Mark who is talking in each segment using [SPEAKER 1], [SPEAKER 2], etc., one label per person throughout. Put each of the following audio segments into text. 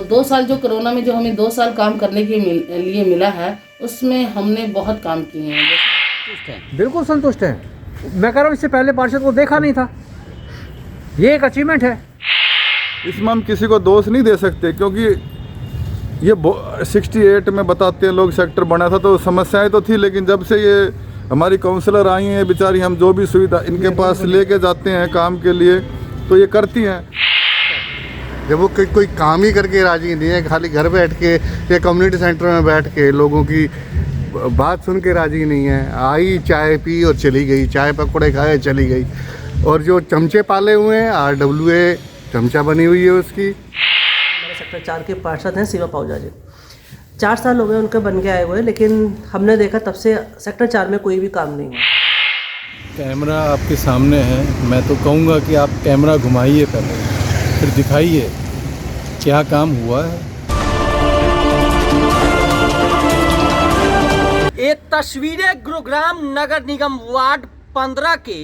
[SPEAKER 1] 2 साल जो कोरोना में जो हमें 2 साल काम करने के लिए मिला है, उसमें हमने बहुत काम किए हैं।
[SPEAKER 2] बिल्कुल संतुष्ट हैं। मैं कह रहा हूँ इससे पहले पार्षद को देखा नहीं था, ये एक अचीवमेंट है।
[SPEAKER 3] इसमें हम किसी को दोष नहीं दे सकते, क्योंकि ये 68 में बताते हैं लोग सेक्टर बना था तो समस्याएं तो थी, लेकिन जब से ये हमारी काउंसलर आई हैं बेचारी, हम जो भी सुविधा इनके पास लेके जाते हैं काम के लिए तो ये करती हैं।
[SPEAKER 4] जब वो कोई काम ही करके राजी नहीं है, खाली घर बैठ के या कम्युनिटी सेंटर में बैठ के लोगों की बात सुन के राजी नहीं है, आई चाय पी और चली गई, चाय पकौड़े खाए चली गई। और जो चमचे पाले हुए हैं, RWA चमचा बनी हुई है उसकी।
[SPEAKER 5] हमारे सेक्टर 4 के पार्षद हैं शिवा पाहुजा जी। 4 साल हो गए उनके बन के आए हुए, लेकिन हमने देखा तब से सेक्टर 4 में कोई भी काम नहीं हुआ।
[SPEAKER 6] कैमरा आपके सामने है, मैं तो कहूँगा कि आप कैमरा घुमाइए पहले, फिर दिखाइए क्या काम हुआ है।
[SPEAKER 7] ये तस्वीरें गुरुग्राम नगर निगम वार्ड 15 के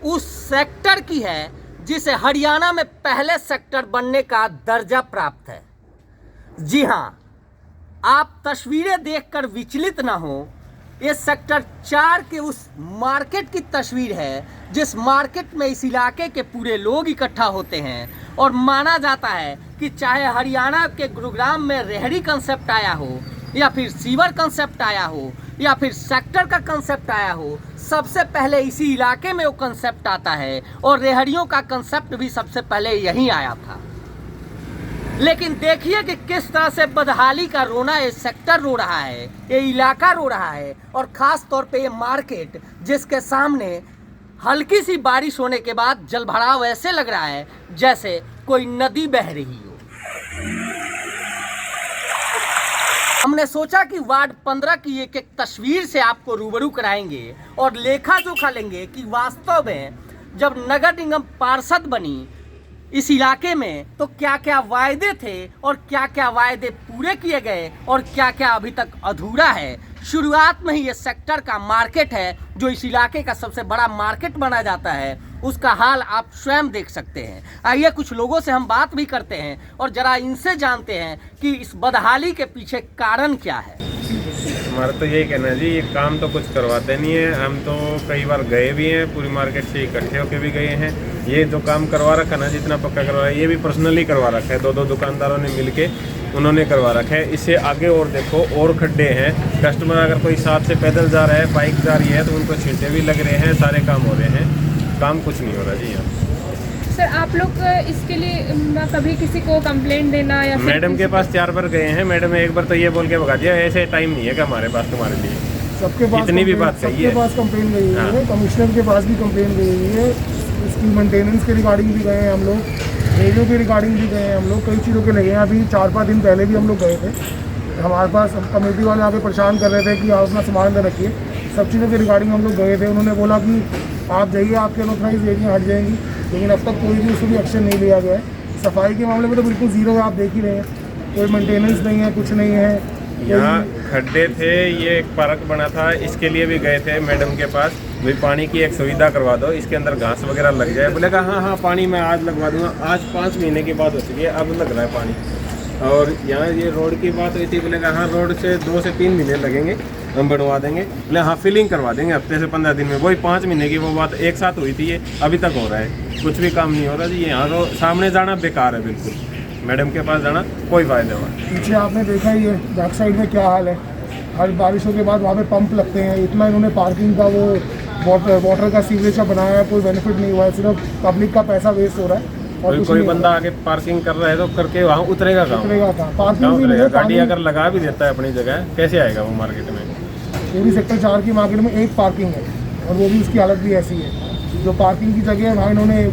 [SPEAKER 7] उस सेक्टर की है जिसे हरियाणा में पहले सेक्टर बनने का दर्जा प्राप्त है। जी हाँ, आप तस्वीरें देखकर विचलित ना हो, ये सेक्टर 4 के उस मार्केट की तस्वीर है जिस मार्केट में इस इलाके के पूरे लोग इकट्ठा होते हैं। और माना जाता है कि चाहे हरियाणा के गुरुग्राम में रेहड़ी कंसेप्ट आया हो, या फिर सीवर कंसेप्ट आया हो, या फिर सेक्टर का कंसेप्ट आया हो, सबसे पहले इसी इलाके में वो कंसेप्ट आता है। और रेहड़ियों का कंसेप्ट भी सबसे पहले यहीं आया था। लेकिन देखिए कि किस तरह से बदहाली का रोना ये सेक्टर रो रहा है, ये इलाका रो रहा है, और ख़ास तौर पे ये मार्केट जिसके सामने हल्की सी बारिश होने के बाद जलभराव ऐसे लग रहा है जैसे कोई नदी बह रही हो। हमने सोचा कि वार्ड 15 की एक एक तस्वीर से आपको रूबरू कराएंगे और लेखा जोखा लेंगे कि वास्तव में जब नगर निगम पार्षद बनी इस इलाके में तो क्या क्या वायदे थे और क्या क्या वायदे पूरे किए गए और क्या क्या अभी तक अधूरा है। शुरुआत में ही ये सेक्टर का मार्केट है जो इस इलाके का सबसे बड़ा मार्केट माना जाता है, उसका हाल आप स्वयं देख सकते हैं। आइए कुछ लोगों से हम बात भी करते हैं और जरा इनसे जानते हैं कि इस बदहाली के पीछे कारण क्या है।
[SPEAKER 8] हमारा तो यही कहना है जी, ये काम तो कुछ करवाते नहीं है। हम तो कई बार गए भी हैं, पूरी मार्केट से इकट्ठे होकर भी गए हैं। ये जो काम करवा रखा ना, जितना पक्का करवा है, ये भी पर्सनली करवा रखा है, 2-2 दुकानदारों ने मिलके उन्होंने करवा रखा है। इससे आगे और देखो और खड्डे हैं, कस्टमर अगर कोई साथ से पैदल जा रहा है, बाइक जा रही है तो उनको छींटे भी लग रहे हैं, सारे काम हो रहे हैं, काम कुछ नहीं हो रहा जी यहाँ।
[SPEAKER 9] सर आप लोग इसके लिए कभी किसी को कंप्लेंट देना या
[SPEAKER 8] मैडम के पास 4 बार गए हैं, मैडम ने एक बार तो ये बोल के भगा दिया, ऐसे टाइम नहीं है कि हमारे पास तुम्हारे लिए।
[SPEAKER 10] सबके पास
[SPEAKER 8] इतनी भी बात कही है,
[SPEAKER 10] सबके पास कंप्लेन गई हुई है, कमिश्नर के पास भी कंप्लेन गई हुई है, इसकी मेंटेनेंस के रिगार्डिंग भी गए हैं हम लोग, रेडियो के रिगार्डिंग भी गए हैं हम लोग, कई चीज़ों के लगे हैं। अभी 4-5 दिन पहले भी हम लोग गए थे, हमारे पास कमेटी वाले आके परेशान कर रहे थे कि आप अपना सामान में रखिए, सब चीज़ों के रिगार्डिंग हम लोग गए थे। उन्होंने बोला कि आप जाइए, आपके अनऑथराइज एरिया हट जाएंगी, लेकिन अब तक कोई भी उसमें भी एक्शन नहीं लिया गया है। सफाई के मामले में तो बिल्कुल ज़ीरो है, आप देख ही रहे हैं, कोई मेंटेनेंस नहीं है, कुछ नहीं है।
[SPEAKER 8] यहाँ खड्डे थे, ये एक पार्क बना था, इसके लिए भी गए थे मैडम के पास, भाई पानी की एक सुविधा करवा दो, इसके अंदर घास वगैरह लग जाए। बोले कहा हाँ पानी मैं आज लगवा दूंगा। आज 5 महीने की बात हो चुकी है, अब लग रहा है पानी। और यहाँ ये रोड की बात हुई थी, बोले कहा हाँ रोड से 2 से 3 महीने लगेंगे, हम बनवा देंगे। बोले हाँ फिलिंग करवा देंगे हफ्ते से 15 दिन में। वही 5 महीने की वो बात एक साथ हुई थी, ये अभी तक हो रहा है, कुछ भी काम नहीं हो रहा जी। यहाँ तो सामने जाना बेकार है, बिल्कुल मैडम के पास जाना कोई फायदा हुआ।
[SPEAKER 10] पीछे आपने देखा ही है बैक साइड में क्या हाल है, हर बारिशों के बाद वहाँ पे पंप लगते हैं। इतना इन्होंने पार्किंग का वो वाटर का सीवरेज का बनाया है, कोई बेनिफिट नहीं हुआ है, सिर्फ पब्लिक का पैसा वेस्ट हो रहा है। और
[SPEAKER 8] कोई बंदा आगे पार्किंग कर रहा है तो करके वहाँ उतरेगा कहाँ?
[SPEAKER 10] पार्किंग भी नहीं,
[SPEAKER 8] गाड़ी अगर लगा भी देता है अपनी जगह, कैसे आएगा वो मार्केट में?
[SPEAKER 10] पूरी सेक्टर 4 की मार्केट में एक पार्किंग है और वो भी उसकी हालत भी ऐसी है। जो पार्किंग की जगह है वहाँ इन्होंने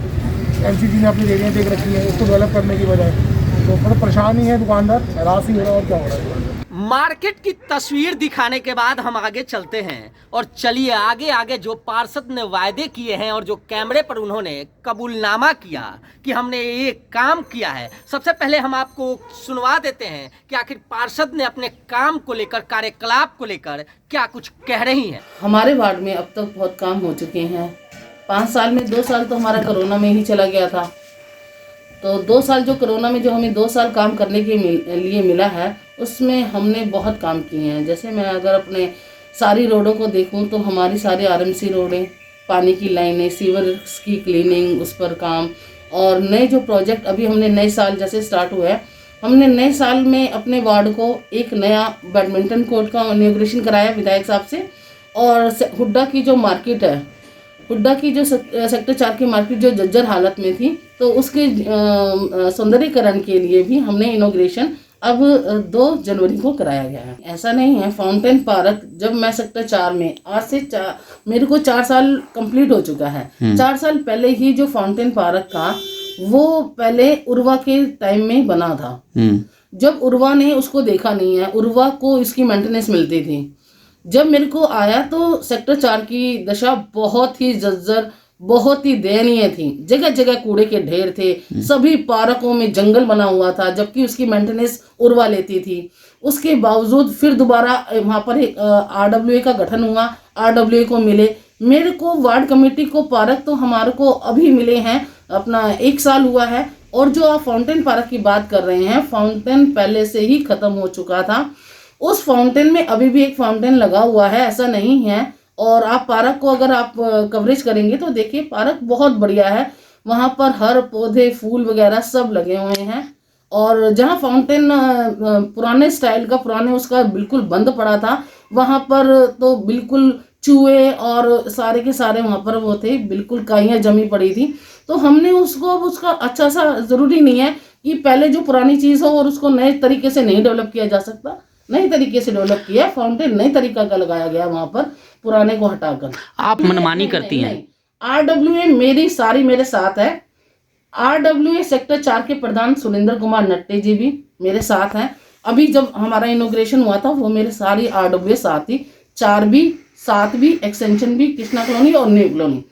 [SPEAKER 10] MCG ने अपनी जगह देख रखी है, उसको डेवलप करने की बजाय। तो थोड़ा परेशान ही है दुकानदार, हैरास ही हो रहा है और क्या हो रहा है।
[SPEAKER 7] मार्केट की तस्वीर दिखाने के बाद हम आगे चलते हैं और चलिए आगे आगे जो पार्षद ने वायदे किए हैं और जो कैमरे पर उन्होंने कबूलनामा किया कि हमने ये काम किया है, सबसे पहले हम आपको सुनवा देते हैं कि आखिर पार्षद ने अपने काम को लेकर, कार्यकलाप को लेकर क्या कुछ कह रही हैं।
[SPEAKER 1] हमारे वार्ड में अब तक बहुत काम हो चुके हैं। 5 साल में 2 साल तो हमारा कोरोना में ही चला गया था। तो 2 साल जो कोरोना में जो हमें 2 साल काम करने के लिए मिला है, उसमें हमने बहुत काम किए हैं। जैसे मैं अगर अपने सारी रोडों को देखूं तो हमारी सारी आरएमसी रोडें, पानी की लाइनें, सीवर्स की क्लीनिंग, उस पर काम, और नए जो प्रोजेक्ट अभी हमने नए साल जैसे स्टार्ट हुआ है, हमने नए साल में अपने वार्ड को एक नया बैडमिंटन कोर्ट का इनॉग्रेशन कराया विधायक साहब से, और हुड्डा की जो मार्केट है, हुड्डा की जो सेक्टर 4 की मार्केट जो जर्जर हालत में थी, तो उसके सौंदर्यीकरण के लिए भी हमने इनॉग्रेशन अब 2 जनवरी को कराया गया है। ऐसा नहीं है, फाउंटेन पार्क जब मैं सेक्टर 4 में आज से मेरे को 4 साल कंप्लीट हो चुका है। 4 साल पहले ही जो फाउंटेन पार्क था वो पहले उर्वा के टाइम में बना था। जब उर्वा ने उसको देखा नहीं है, उर्वा को इसकी मेंटेनेंस मिलती थी। जब मेरे को आया तो सेक्टर 4 की दशा बहुत ही जर्जर, बहुत ही दयनीय थी। जगह जगह कूड़े के ढेर थे, सभी पार्कों में जंगल बना हुआ था, जबकि उसकी मेंटेनेंस उर्वा लेती थी। उसके बावजूद फिर दोबारा वहाँ पर RWA का गठन हुआ, RWA को मिले। मेरे को वार्ड कमेटी को पार्क तो हमारे को अभी मिले हैं, अपना 1 साल हुआ है। और जो आप फाउंटेन पार्क की बात कर रहे हैं, फाउंटेन पहले से ही खत्म हो चुका था। उस फाउंटेन में अभी भी एक फाउंटेन लगा हुआ है, ऐसा नहीं है। और आप पार्क को अगर आप कवरेज करेंगे तो देखिए पार्क बहुत बढ़िया है, वहाँ पर हर पौधे, फूल वगैरह सब लगे हुए हैं। और जहाँ फाउंटेन पुराने स्टाइल का, पुराने उसका बिल्कुल बंद पड़ा था, वहाँ पर तो बिल्कुल चूहे और सारे के सारे वहाँ पर वो थे, बिल्कुल काइयाँ जमी पड़ी थी। तो हमने उसको, अब उसका अच्छा सा, ज़रूरी नहीं है कि पहले जो पुरानी चीज़ हो और उसको नए तरीके से नहीं डेवलप किया जा सकता, नई तरीके से डेवलप किया। फाउंटेन नई तरीका का लगाया गया वहाँ पर, पुराने को हटाकर।
[SPEAKER 11] आप मनमानी करती हैं?
[SPEAKER 1] RWA मेरी सारी मेरे साथ है। RWA सेक्टर 4 के प्रधान सुरेंद्र कुमार नट्टे जी भी मेरे साथ हैं। अभी जब हमारा इनॉग्रेशन हुआ था वो मेरे सारी RWA साथ थी, 4 भी, 7 भी, एक्सटेंशन भी, कृष्णा कॉलोनी और न्यू कॉलोनी,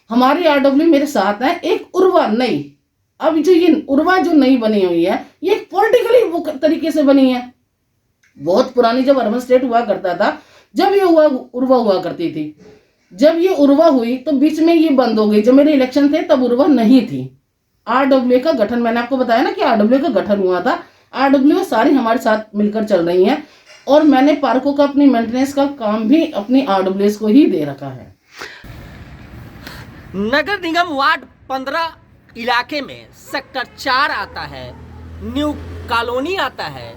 [SPEAKER 1] हमारी RWA मेरे साथ है। एक उर्वा नई, अब जो ये उर्वा जो नई बनी हुई है, ये पॉलिटिकली तरीके से बनी है। बहुत पुरानी जब अर्बन स्टेट हुआ करता था, जब ये उर्वा हुआ करती थी, जब ये उर्वा हुई तो बीच में ये बंद हो गई। जब मेरे इलेक्शन थे तब उर्वा नहीं थी। RWA का गठन, मैंने आपको बताया ना कि RWA का गठन हुआ था। RWA सारी हमारे साथ मिलकर चल रही हैं, और मैंने पार्कों का अपनी मेंटेनेंस का काम भी अपनी RWA को ही दे रखा है।
[SPEAKER 7] नगर निगम वार्ड 15 इलाके में सेक्टर 4 आता है, न्यू कॉलोनी आता है,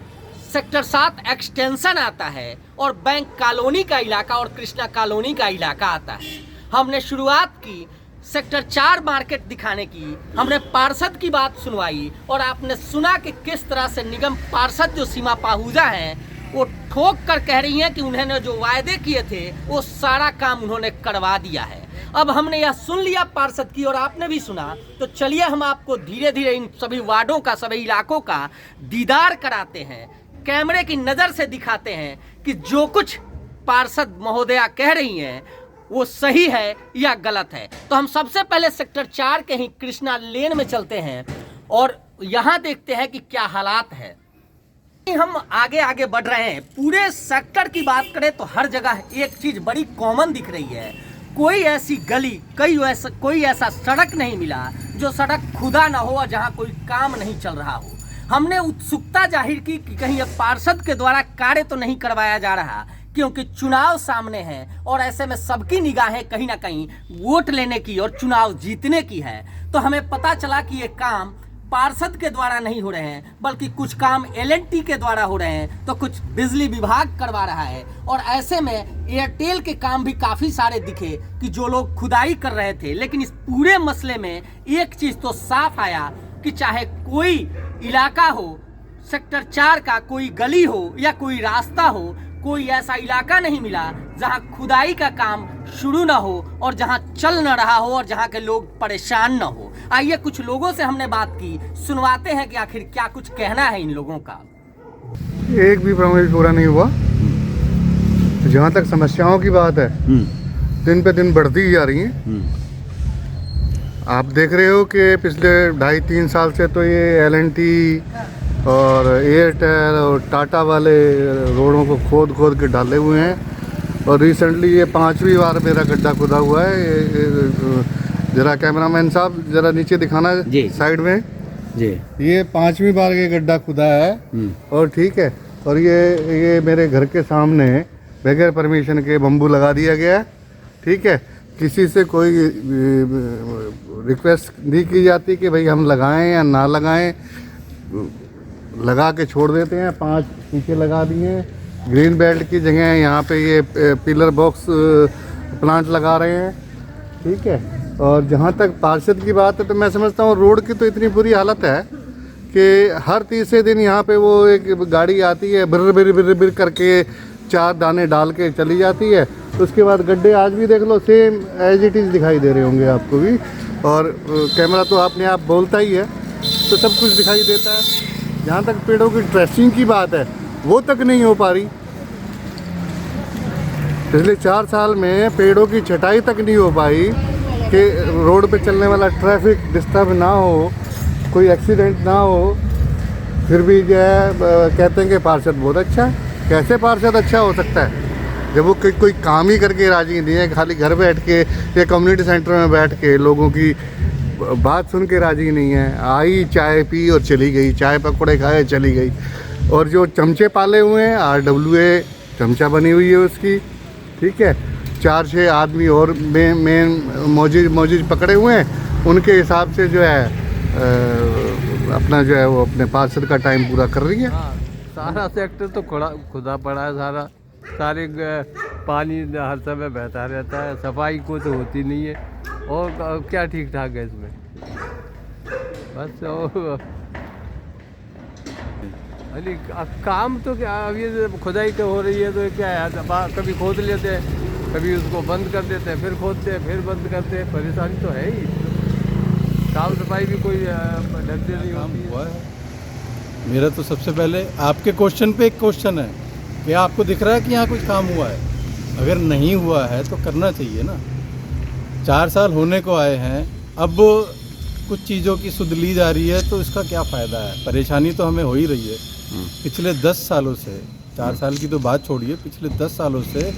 [SPEAKER 7] सेक्टर 7 एक्सटेंशन आता है, और बैंक कॉलोनी का इलाका और कृष्णा कॉलोनी का इलाका आता है। हमने शुरुआत की सेक्टर 4 मार्केट दिखाने की, हमने पार्षद की बात सुनवाई, और आपने सुना कि किस तरह से निगम पार्षद जो सीमा पाहूजा हैं वो ठोक कर कह रही हैं कि उन्होंने जो वायदे किए थे वो सारा काम उन्होंने करवा दिया है। अब हमने यह सुन लिया पार्षद की और आपने भी सुना, तो चलिए हम आपको धीरे धीरे इन सभी वार्डों का, सभी इलाकों का दीदार कराते हैं, कैमरे की नज़र से दिखाते हैं कि जो कुछ पार्षद महोदया कह रही हैं वो सही है या गलत है। तो हम सबसे पहले सेक्टर 4 के ही कृष्णा लेन में चलते हैं और यहाँ देखते हैं कि क्या हालात है। हम आगे आगे बढ़ रहे हैं। पूरे सेक्टर की बात करें तो हर जगह एक चीज़ बड़ी कॉमन दिख रही है। कोई ऐसी गली, कोई ऐसा सड़क नहीं मिला जो सड़क खुदा ना हो और जहाँ कोई काम नहीं चल रहा हो। हमने उत्सुकता जाहिर की कि कहीं अब पार्षद के द्वारा कार्य तो नहीं करवाया जा रहा, क्योंकि चुनाव सामने है और ऐसे में सबकी निगाहें कहीं ना कहीं वोट लेने की और चुनाव जीतने की है। तो हमें पता चला कि ये काम पार्षद के द्वारा नहीं हो रहे हैं, बल्कि कुछ काम L&T के द्वारा हो रहे हैं, तो कुछ बिजली विभाग करवा रहा है। और ऐसे में एयरटेल के काम भी काफ़ी सारे दिखे कि जो लोग खुदाई कर रहे थे। लेकिन इस पूरे मसले में एक चीज़ तो साफ आया कि चाहे कोई इलाका हो, सेक्टर 4 का कोई गली हो या कोई रास्ता हो, कोई ऐसा इलाका नहीं मिला जहां खुदाई का काम शुरू ना हो और जहां चल न रहा हो और जहां के लोग परेशान न हो। आइए कुछ लोगों से हमने बात की, सुनवाते हैं कि आखिर क्या कुछ कहना है इन लोगों का।
[SPEAKER 4] एक भी प्रॉमिस पूरा नहीं हुआ। जहाँ तक समस्याओं की बात है, दिन पे दिन बढ़ती ही जा रही हैं। आप देख रहे हो कि पिछले 2.5-3 साल से तो ये L&T और एयरटेल और टाटा वाले रोडों को खोद के डाले हुए हैं। और रिसेंटली ये 5वीं बार मेरा गड्ढा खुदा हुआ है। ज़रा कैमरामैन साहब ज़रा नीचे दिखाना साइड में।
[SPEAKER 2] जी।
[SPEAKER 4] ये 5वीं बार ये गड्ढा खुदा है और ठीक है, और ये मेरे घर के सामने बगैर परमिशन के बम्बू लगा दिया गया है। ठीक है, किसी से कोई रिक्वेस्ट नहीं की जाती कि भाई हम लगाएं या ना लगाएं, लगा के छोड़ देते हैं। 5 पीछे लगा दिए हैं। ग्रीन बेल्ट की जगह यहाँ पे ये पिलर बॉक्स प्लांट लगा रहे हैं। ठीक है, और जहाँ तक पार्षद की बात है तो मैं समझता हूँ रोड की तो इतनी बुरी हालत है कि हर तीसरे दिन यहाँ पे वो एक गाड़ी आती है, बिर बिर बिर बिर करके 4 दाने डाल के चली जाती है। उसके बाद गड्ढे आज भी देख लो सेम एज इट इज़ दिखाई दे रहे होंगे आपको भी, और कैमरा तो अपने आप बोलता ही है तो सब कुछ दिखाई देता है। जहाँ तक पेड़ों की ट्रेसिंग की बात है वो तक नहीं हो पा रही। पिछले 4 साल में पेड़ों की छटाई तक नहीं हो पाई कि रोड पे चलने वाला ट्रैफिक डिस्टर्ब ना हो, कोई एक्सीडेंट ना हो। फिर भी जो है कहते हैं कि पार्षद बहुत अच्छा है। कैसे पार्षद अच्छा हो सकता है जब वो कोई काम ही करके राजी नहीं है, खाली घर बैठ के या कम्युनिटी सेंटर में बैठ के लोगों की बात सुन के राजी नहीं है। आई, चाय पी और चली गई, चाय पकौड़े खाए चली गई। और जो चमचे पाले हुए हैं, RWA चमचा बनी हुई है उसकी। ठीक है, 4-6 आदमी और मेन मौजूद पकड़े हुए हैं, उनके हिसाब से जो है अपना जो है वो अपने पार्षद का टाइम पूरा कर रही है।
[SPEAKER 6] सारा सेक्टर तो खुदा पड़ा है, सारे पानी हर समय बहता रहता है, सफाई को तो होती नहीं है। और क्या ठीक ठाक है इसमें, बस अरे काम तो क्या, अब ये खुदाई तो हो रही है तो क्या है, कभी खोद लेते हैं, कभी उसको बंद कर देते हैं, फिर खोदते हैं, फिर बंद करते हैं। परेशानी तो है ही, साफ सफाई भी कोई ढंग से नहीं हुआ है।
[SPEAKER 8] मेरा तो सबसे पहले आपके क्वेश्चन पे एक क्वेश्चन है कि आपको दिख रहा है कि यहाँ कुछ काम हुआ है? अगर नहीं हुआ है तो करना चाहिए ना। 4 साल होने को आए हैं, अब कुछ चीज़ों की सुध ली जा रही है तो इसका क्या फ़ायदा है? परेशानी तो हमें हो ही रही है। पिछले 10 सालों से, 4 साल की तो बात छोड़िए, पिछले 10 सालों से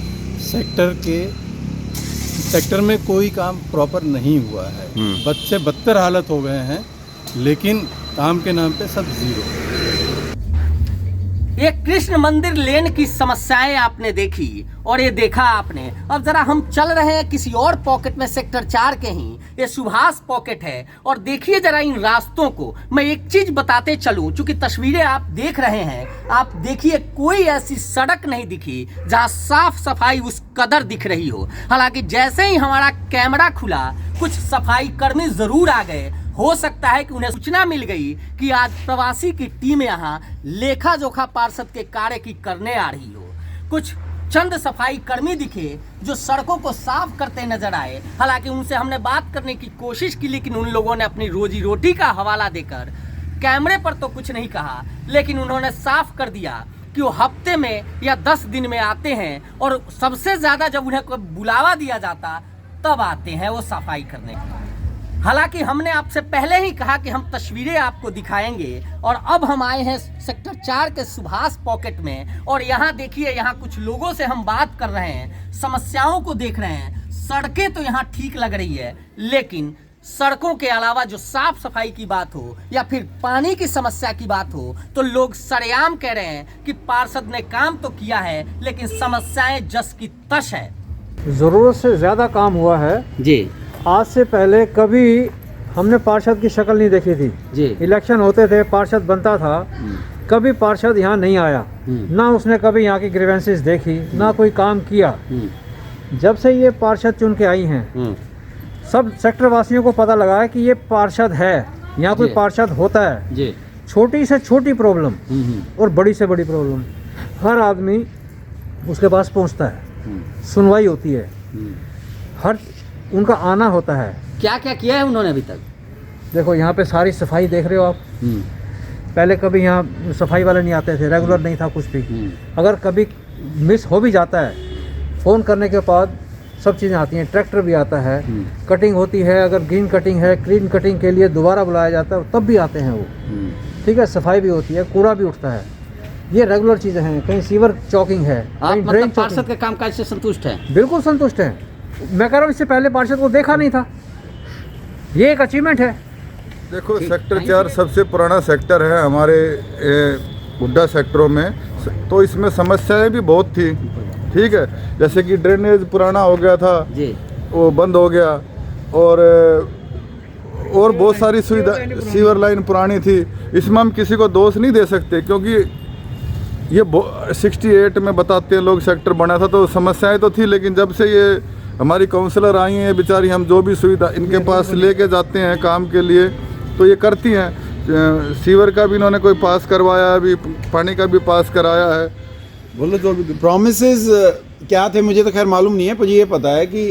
[SPEAKER 8] सेक्टर में कोई काम प्रॉपर नहीं हुआ है। बद से बदतर हालत हो गए हैं, लेकिन काम के नाम पे सब जीरो।
[SPEAKER 7] ये कृष्ण मंदिर लेन की समस्याएं आपने देखी और ये देखा आपने। अब जरा हम चल रहे हैं किसी और पॉकेट में, सेक्टर 4 के ही, ये सुभाष पॉकेट है। और देखिए जरा इन रास्तों को। मैं एक चीज बताते चलूं, चूंकि तस्वीरें आप देख रहे हैं, आप देखिए कोई ऐसी सड़क नहीं दिखी जहां साफ सफाई उस कदर दिख रही हो। हालांकि जैसे ही हमारा कैमरा खुला, कुछ सफाई कर्मी जरूर आ गए। हो सकता है कि उन्हें सूचना मिल गई कि आज प्रवासी की टीम यहाँ लेखा जोखा पार्षद के कार्य की करने आ रही हो। कुछ चंद सफाई कर्मी दिखे जो सड़कों को साफ करते नजर आए। हालांकि उनसे हमने बात करने की कोशिश की, लेकिन उन लोगों ने अपनी रोजी रोटी का हवाला देकर कैमरे पर तो कुछ नहीं कहा, लेकिन उन्होंने साफ कर दिया कि वो हफ्ते में या 10 दिन में आते हैं, और सबसे ज्यादा जब उन्हें कोई बुलावा दिया जाता तब आते हैं वो सफाई करने। हालांकि हमने आपसे पहले ही कहा कि हम तस्वीरें आपको दिखाएंगे, और अब हम आए हैं सेक्टर 4 के सुभाष पॉकेट में। और यहाँ देखिए, यहाँ कुछ लोगों से हम बात कर रहे हैं, समस्याओं को देख रहे हैं। सड़कें तो यहाँ ठीक लग रही है, लेकिन सड़कों के अलावा जो साफ सफाई की बात हो या फिर पानी की समस्या की बात हो, तो लोग सरेआम कह रहे हैं कि पार्षद ने काम तो किया है, लेकिन समस्याएं जस की तश है।
[SPEAKER 2] ज़रूरत से ज़्यादा काम हुआ है जी। आज से पहले कभी हमने पार्षद की शक्ल नहीं देखी थी जी। इलेक्शन होते थे, पार्षद बनता था, कभी पार्षद यहाँ नहीं आया, ना उसने कभी यहाँ की ग्रीवेंसेस देखी, ना कोई काम किया। जब से ये पार्षद चुन के आई हैं, सब सेक्टर वासियों को पता लगा है कि ये पार्षद है, यहाँ कोई पार्षद होता है जी। छोटी से छोटी प्रॉब्लम और बड़ी से बड़ी प्रॉब्लम हर आदमी उसके पास पहुँचता है, सुनवाई होती है, हर उनका आना होता है।
[SPEAKER 11] क्या क्या किया है उन्होंने अभी तक?
[SPEAKER 2] देखो यहाँ पे सारी सफाई देख रहे हो आप। पहले कभी यहाँ सफाई वाले नहीं आते थे, रेगुलर नहीं था कुछ भी। अगर कभी मिस हो भी जाता है, फ़ोन करने के बाद सब चीज़ें आती हैं, ट्रैक्टर भी आता है, कटिंग होती है, अगर ग्रीन कटिंग है, क्लीन कटिंग के लिए दोबारा बुलाया जाता है, तब भी आते हैं वो। ठीक है, सफाई भी होती है, कूड़ा भी उठता है, ये रेगुलर चीज़ें हैं। कहीं सीवर चौकिंग है,
[SPEAKER 11] आप मतलब पार्षद के कामकाज से संतुष्ट हैं?
[SPEAKER 2] बिल्कुल संतुष्ट हैं। मैं कह रहा हूँ इससे पहले पार्षद को देखा नहीं था, ये एक अचीवमेंट है।
[SPEAKER 3] देखो सेक्टर 4 सबसे पुराना सेक्टर है हमारे हुड्डा सेक्टरों में, तो इसमें समस्याएं भी बहुत थी। ठीक है, जैसे कि ड्रेनेज पुराना हो गया था जी, वो बंद हो गया, और बहुत सारी सुविधा, सीवर लाइन पुरानी थी। इसमें हम किसी को दोष नहीं दे सकते, क्योंकि ये 68 में बताते हैं लोग सेक्टर बना था, तो समस्याएं तो थी, लेकिन जब से ये हमारी काउंसलर आई हैं बेचारी, हम जो भी सुविधा इनके पास लेके जाते हैं काम के लिए तो ये करती हैं। सीवर का भी इन्होंने कोई पास करवाया, अभी पानी का भी पास कराया है।
[SPEAKER 12] बोलो जो प्रोमिसेस क्या थे मुझे तो खैर मालूम नहीं है, पर ये पता है कि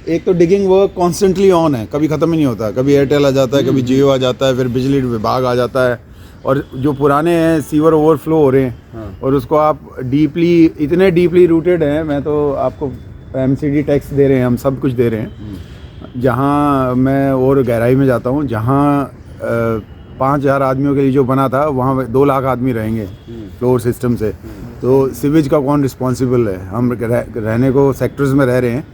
[SPEAKER 12] एक तो डिगिंग वर्क कॉन्स्टेंटली ऑन है, कभी ख़त्म ही नहीं होता। कभी एयरटेल आ जाता है, कभी जियो आ जाता है, फिर बिजली विभाग आ जाता है, और जो पुराने हैं सीवर ओवरफ्लो हो रहे हैं। और उसको आप इतने डीपली रूटेड हैं, मैं तो आपको MCD टैक्स दे रहे हैं, हम सब कुछ दे रहे हैं। जहाँ मैं और गहराई में जाता हूँ, जहाँ 5,000 आदमियों के लिए जो बना था, वहाँ 2 लाख आदमी रहेंगे फ्लोर सिस्टम से। तो सीवेज का कौन रिस्पॉन्सिबल है? हम रहने को सेक्टर्स में रह रहे हैं,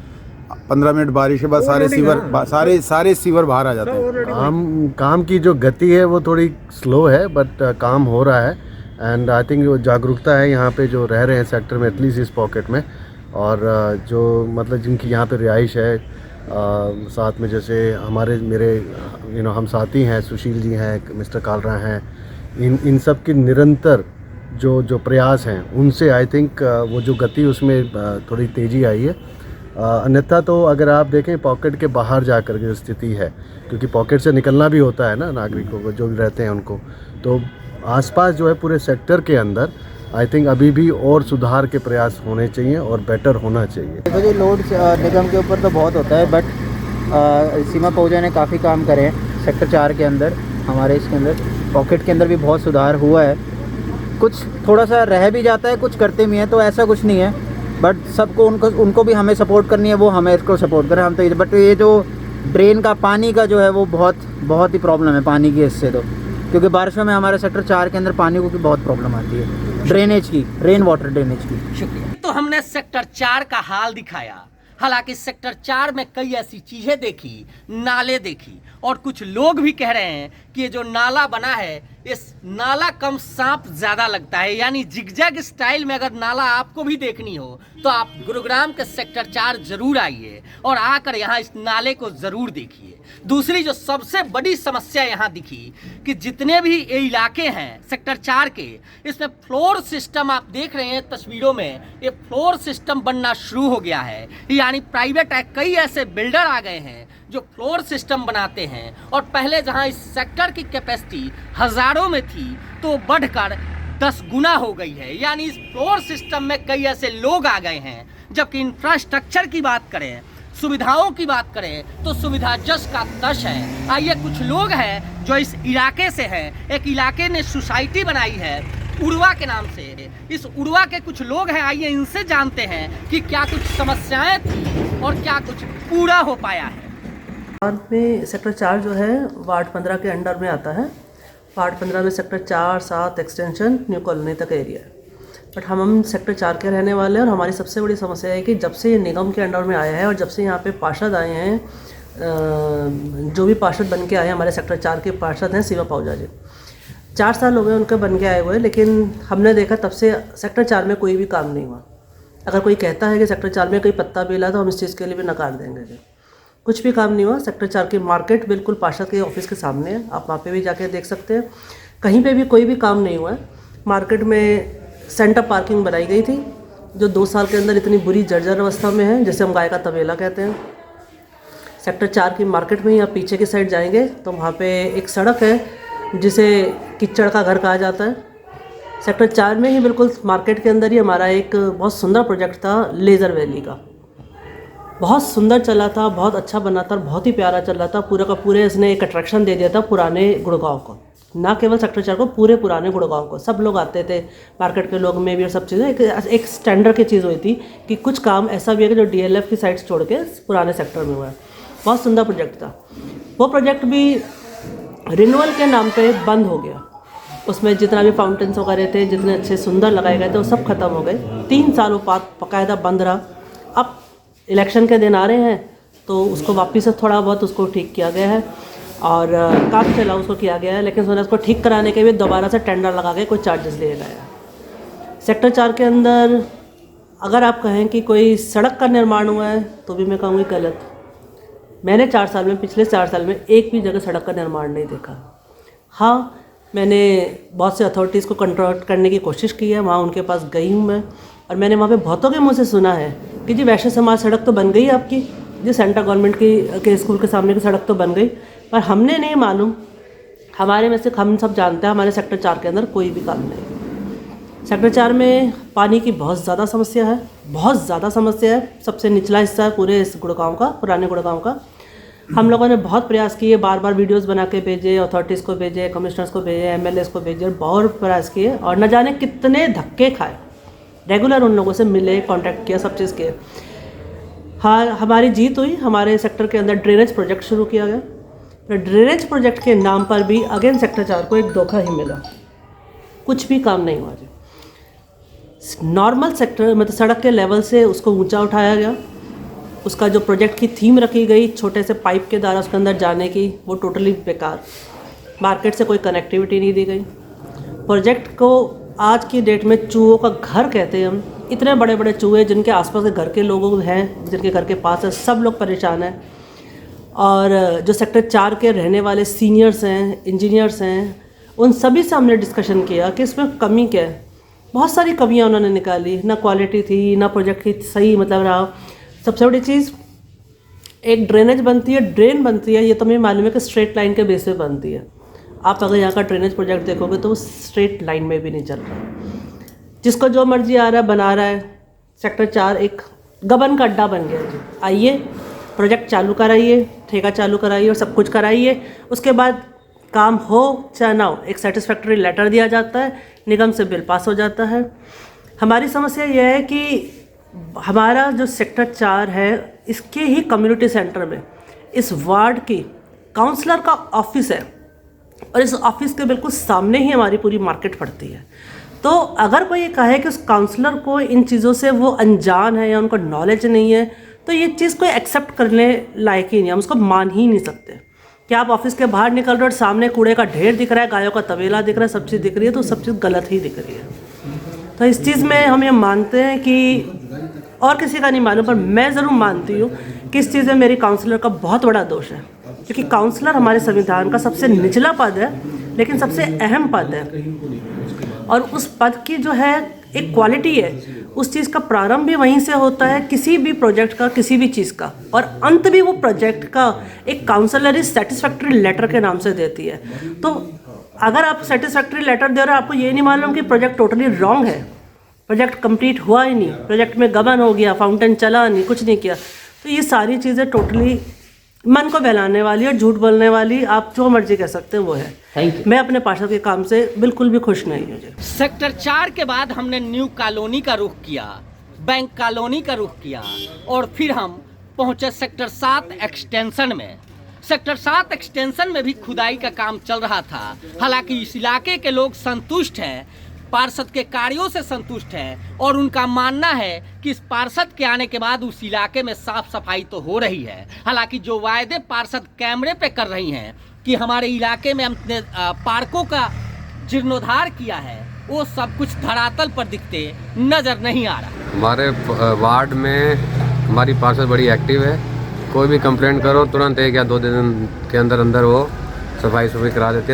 [SPEAKER 12] 15 मिनट बारिश के बाद सारे सीवर बाहर आ जाते हैं।
[SPEAKER 4] हम काम की जो गति है वो थोड़ी स्लो है, बट काम हो रहा है। एंड आई थिंक वो जागरूकता है यहाँ पे जो रह रहे हैं सेक्टर में, एटलीस्ट इस पॉकेट में, और जो मतलब जिनकी यहाँ पे रिहाइश है, साथ में जैसे मेरे हम साथी हैं, सुशील जी हैं, मिस्टर कालरा हैं, इन सब की निरंतर जो प्रयास हैं, उनसे आई थिंक वो जो गति उसमें थोड़ी तेज़ी आई है। अन्यथा तो अगर आप देखें पॉकेट के बाहर जाकर की जो स्थिति है, क्योंकि पॉकेट से निकलना भी होता है ना नागरिकों को जो रहते हैं उनको, तो आसपास जो है पूरे सेक्टर के अंदर आई थिंक अभी भी और सुधार के प्रयास होने चाहिए और बेटर होना चाहिए।
[SPEAKER 13] देखो जी, लोड निगम के ऊपर तो बहुत होता है, बट सीमा पहुँचा ने काफ़ी काम करे हैं सेक्टर 4 के अंदर, हमारे इसके अंदर पॉकेट के अंदर भी बहुत सुधार हुआ है। कुछ थोड़ा सा रह भी जाता है, कुछ करते भी हैं, तो ऐसा कुछ नहीं है, बट सबको उनको भी हमें सपोर्ट करनी है, वो हमें इसको सपोर्ट करें। हम तो बट ये जो ड्रेन का पानी का जो है वो बहुत ही प्रॉब्लम है पानी की इससे, तो क्योंकि बारिशों में हमारे सेक्टर 4 के अंदर पानी को की बहुत प्रॉब्लम आती है, ड्रेनेज की, रेन वाटर ड्रेनेज की।
[SPEAKER 7] शुक्रिया। तो हमने सेक्टर 4 का हाल दिखाया। हालांकि सेक्टर 4 में कई ऐसी चीजें देखी, नाले देखी, और कुछ लोग भी कह रहे हैं कि ये जो नाला बना है, इस नाला कम सांप ज्यादा लगता है। यानी जिगजैग स्टाइल में अगर नाला आपको भी देखनी हो तो आप गुरुग्राम के सेक्टर 4 जरूर आइए और आकर यहाँ इस नाले को जरूर देखिए। दूसरी जो सबसे बड़ी समस्या यहाँ दिखी कि जितने भी ये इलाके हैं सेक्टर 4 के, इसमें फ्लोर सिस्टम आप देख रहे हैं तस्वीरों में, ये फ्लोर सिस्टम बनना शुरू हो गया है। यानी प्राइवेट कई ऐसे बिल्डर आ गए हैं जो फ्लोर सिस्टम बनाते हैं, और पहले जहां इस सेक्टर की कैपेसिटी हजारों में थी तो बढ़कर 10 गुना हो गई है। यानी इस फ्लोर सिस्टम में कई ऐसे लोग आ गए हैं। जबकि इंफ्रास्ट्रक्चर की बात करें, सुविधाओं की बात करें, तो सुविधा जश का तश है। आइए, कुछ लोग हैं जो इस इलाके से हैं। एक इलाके ने सोसाइटी बनाई है उड़वा के नाम से। इस उड़वा के कुछ लोग हैं, आइए इनसे जानते हैं कि क्या कुछ समस्याएं थी और क्या कुछ पूरा हो पाया है।
[SPEAKER 5] में सेक्टर 4 जो है वार्ड 15 के अंडर में आता है। वार्ड 15 में सेक्टर 4, 7 एक्सटेंशन न्यू कॉलोनी तक एरिया है। बट हम सेक्टर 4 के रहने वाले हैं, और हमारी सबसे बड़ी समस्या है कि जब से ये निगम के अंडर में आया है और जब से यहाँ पे पार्षद आए हैं, जो भी पार्षद बन के आए हैं, हमारे सेक्टर 4 के पार्षद हैं शिवा पाहुजा जी, 4 साल हो गए उनके बन के आए हुए, लेकिन हमने देखा तब से सेक्टर 4 में कोई भी काम नहीं हुआ। अगर कोई कहता है कि सेक्टर 4 में कोई पत्ता भी हिला तो हम इस चीज़ के लिए भी नकार देंगे कि कुछ भी काम नहीं हुआ। सेक्टर 4 की मार्केट बिल्कुल पार्षद के ऑफिस के सामने है, आप वहाँ पे भी जाके देख सकते हैं। कहीं पे भी कोई भी काम नहीं हुआ है। मार्केट में सेंटर पार्किंग बनाई गई थी जो 2 साल के अंदर इतनी बुरी जर्जर अवस्था में है, जैसे हम गाय का तबेला कहते हैं। सेक्टर 4 की मार्केट में ही आप पीछे की साइड जाएंगे तो वहाँ पे एक सड़क है जिसे किच्चड़ का घर कहा जाता है। सेक्टर 4 में ही बिल्कुल मार्केट के अंदर ही हमारा एक बहुत सुंदर प्रोजेक्ट था लेज़र वैली का। बहुत सुंदर चला था, बहुत अच्छा बना था और बहुत ही प्यारा चल रहा था। पूरा का पूरे इसने एक अट्रैक्शन दे दिया था पुराने गुड़गांव को, ना केवल सेक्टर 4 को, पूरे पुराने गुड़गांव को। सब लोग आते थे, मार्केट के लोग में भी, और सब चीज़ें एक स्टैंडर्ड की चीज़ हुई थी कि कुछ काम ऐसा भी है कि जो DLF की साइड्स छोड़ के पुराने सेक्टर में हुआ है। बहुत सुंदर प्रोजेक्ट था। वो प्रोजेक्ट भी रिन्यूअल के नाम पे बंद हो गया। उसमें जितना भी फाउंटेन्स वगैरह थे, जितने अच्छे सुंदर लगाए गए थे, वो सब खत्म हो गए। 3 सालों बाद बाकायदा बंद रहा। अब इलेक्शन के दिन आ रहे हैं तो उसको वापस से थोड़ा बहुत उसको ठीक किया गया है। और काफ़ी चला उसको किया गया है, लेकिन उसने उसको ठीक कराने के लिए दोबारा से टेंडर लगा के कोई चार्जेस लिए गए। सेक्टर 4 के अंदर अगर आप कहें कि कोई सड़क का निर्माण हुआ है तो भी मैं कहूँगी गलत। मैंने 4 साल में, पिछले 4 साल में एक भी जगह सड़क का निर्माण नहीं देखा। हाँ, मैंने बहुत से अथॉरिटीज़ को कंट्रोल करने की कोशिश की है, वहाँ उनके पास गई हूँ मैं, और मैंने वहाँ पे बहुतों के मुँह से सुना है कि जी वैश्य समाज सड़क तो बन गई आपकी, जी सेंट्रल गवर्नमेंट के स्कूल के सामने की सड़क तो बन गई, पर हमने नहीं मालूम, हमारे में से हम सब जानते हैं हमारे सेक्टर 4 के अंदर कोई भी काम नहीं। सेक्टर 4 में पानी की बहुत ज़्यादा समस्या है, बहुत ज़्यादा समस्या है। सबसे निचला हिस्सा है पूरे इस गुड़गांव का, पुराने गुड़गांव का। हम लोगों ने बहुत प्रयास किए, बार बार वीडियोस बना के भेजे, अथॉरिटीज़ को भेजे, कमिश्नर्स को भेजे, एमएलएस को भेजे, बहुत प्रयास किए और न जाने कितने धक्के खाए। रेगुलर उन लोगों से मिले, कांटेक्ट किया, सब चीज़ किए। हाँ, हमारी जीत हुई। हमारे सेक्टर के अंदर ड्रेनेज प्रोजेक्ट शुरू किया गया। तो ड्रेनेज प्रोजेक्ट के नाम पर भी अगेन सेक्टर 4 को एक धोखा ही मिला, कुछ भी काम नहीं हुआ जी। नॉर्मल सेक्टर मतलब सड़क के लेवल से उसको ऊंचा उठाया गया। उसका जो प्रोजेक्ट की थीम रखी गई छोटे से पाइप के द्वारा उसके अंदर जाने की, वो टोटली बेकार। मार्केट से कोई कनेक्टिविटी नहीं दी गई। प्रोजेक्ट को आज की डेट में चूहों का घर कहते हैं हम। इतने बड़े बड़े चूहे जिनके आसपास के घर के लोग हैं, जिनके घर के पास है, सब लोग परेशान हैं। और जो सेक्टर 4 के रहने वाले सीनियर्स हैं, इंजीनियर्स हैं, उन सभी से हमने डिस्कशन किया कि इसमें कमी क्या है। बहुत सारी कमियां उन्होंने निकाली, ना क्वालिटी थी, ना प्रोजेक्ट की सही मतलब रहा। सबसे बड़ी चीज़, एक ड्रेनेज बनती है, ड्रेन बनती है, ये तो हमें मालूम है कि स्ट्रेट लाइन के बेस पे बनती है। आप अगर यहाँ का ड्रेनेज प्रोजेक्ट देखोगे तो वो स्ट्रेट लाइन में भी नहीं चल रहा, जिसको जो मर्जी आ रहा है बना रहा है। सेक्टर 4 एक गबन का अड्डा बन गया जी। आइए, प्रोजेक्ट चालू कराइए, ठेका चालू कराइए और सब कुछ कराइए, उसके बाद काम हो चाहे ना हो, एक सेटिस्फैक्टरी लेटर दिया जाता है, निगम से बिल पास हो जाता है। हमारी समस्या यह है कि हमारा जो सेक्टर 4 है, इसके ही कम्युनिटी सेंटर में इस वार्ड की काउंसलर का ऑफिस है और इस ऑफिस के बिल्कुल सामने ही हमारी पूरी मार्केट पड़ती है। तो अगर कोई ये कहे कि उस काउंसलर को इन चीज़ों से वो अनजान है या उनको नॉलेज नहीं है, तो ये चीज़ कोई एक्सेप्ट करने लायक ही नहीं, हम उसको मान ही नहीं सकते। कि आप ऑफिस के बाहर निकल रहे हो और सामने कूड़े का ढेर दिख रहा है, गायों का तबेला दिख रहा है, सब चीज़ दिख रही है, तो सब चीज़ गलत ही दिख रही है। तो इस चीज़ में हम ये मानते हैं कि, और किसी का नहीं मालूम पर मैं ज़रूर मानती हूँ कि इस चीज़ में मेरी काउंसलर का बहुत बड़ा दोष है। क्योंकि काउंसलर हमारे संविधान का सबसे निचला पद है, लेकिन सबसे अहम पद है। और उस पद की जो है एक क्वालिटी है, उस चीज़ का प्रारंभ भी वहीं से होता है, किसी भी प्रोजेक्ट का, किसी भी चीज़ का, और अंत भी वो प्रोजेक्ट का एक काउंसलरी सेटिस्फैक्टरी लेटर के नाम से देती है। तो अगर आप सेटिस्फैक्टरी लेटर दे रहे हो, आपको ये नहीं मालूम कि प्रोजेक्ट टोटली रॉन्ग है, प्रोजेक्ट कंप्लीट हुआ ही नहीं, प्रोजेक्ट में गबन हो गया, फाउंटेन चला नहीं, कुछ नहीं किया, तो ये सारी चीज़ें टोटली मन को बहलाने वाली और झूठ बोलने वाली, आप जो मर्जी कह सकते हैं वो है। मैं अपने पार्षद के काम से बिल्कुल भी खुश नहीं हूँ।
[SPEAKER 7] सेक्टर 4 के बाद हमने न्यू कॉलोनी का रुख किया, बैंक कॉलोनी का रुख किया, और फिर हम पहुँचे सेक्टर 7 एक्सटेंशन में। सेक्टर 7 एक्सटेंशन में भी खुदाई का काम चल रहा था। हालांकि इस इलाके के लोग संतुष्ट हैं, पार्षद के कार्यों से संतुष्ट हैं, और उनका मानना है कि इस पार्षद के आने के बाद उस इलाके में साफ सफाई तो हो रही है। हालांकि जो वायदे पार्षद कैमरे पे कर रही हैं कि हमारे इलाके में हमने पार्कों का जीर्णोद्धार किया है, वो सब कुछ धरातल पर दिखते नजर नहीं आ रहा।
[SPEAKER 14] हमारे वार्ड में हमारी पार्षद बड़ी एक्टिव है। कोई भी कंप्लेंट करो तुरंत 1 या 2 दिन के अंदर अंदर वो सफाई करा देती है।